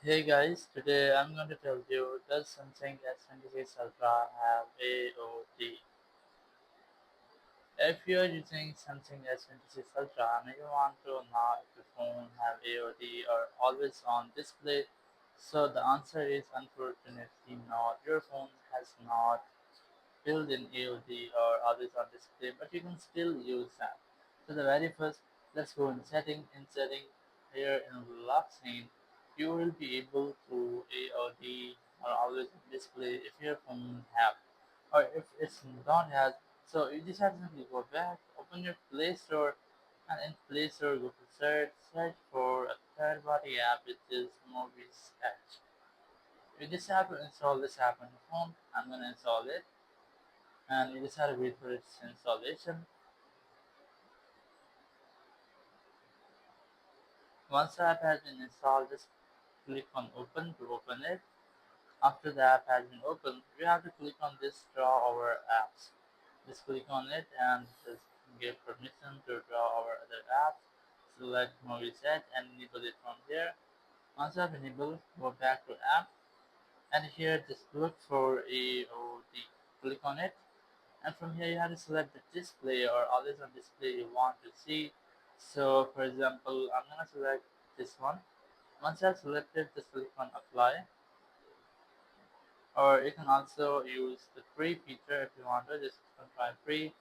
Hey guys, today I'm going to tell you, does Samsung S26 Ultra have AOD? If you are using Samsung S26 Ultra and you want to know if your phone have AOD or always on display, so the answer is unfortunately no. Your phone has not built in AOD or always on display, but you can still use that. So the very first, let's go in setting. In setting here in lock screen, you will be able to AOD or always on display if your phone have, or if it's not has. So you just have to simply go back, open your Play Store, and in Play Store go to search for a third-party app which is Movies Edge. You just have to install this app on your phone. I'm gonna install it and you just have to wait for its installation. Once the app has been installed, just click on open to open it. After the app has been opened, you have to click on this draw our apps. Just click on it and just give permission to draw our other apps. Select movie set and enable it from here. Once you have enabled, go back to app and here just look for AOD. Click on it and from here you have to select the display or always on display you want to see. So for example, I'm gonna select this one. Once you have selected, just click on apply, or you can also use the free feature if you want to. Just try free.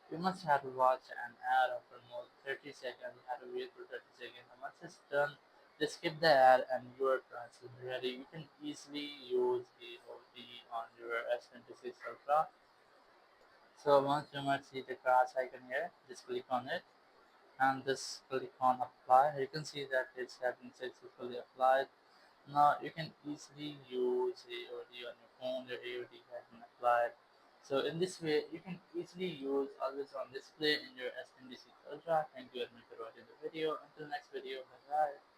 You must have to watch an ad for more than 30 seconds. You have to wait for 30 seconds, and once it's done, just skip the ad and your price is ready. You can easily use the OD on your S26 Ultra. So once you might see the grass icon here, just click on it and just click on apply. You can see that it's having successfully applied. Now you can easily use AOD on your phone. Your AOD has been applied. So in this way, you can easily use always on display in your S26 Ultra. Thank you very much for watching the video. Until next video, bye bye.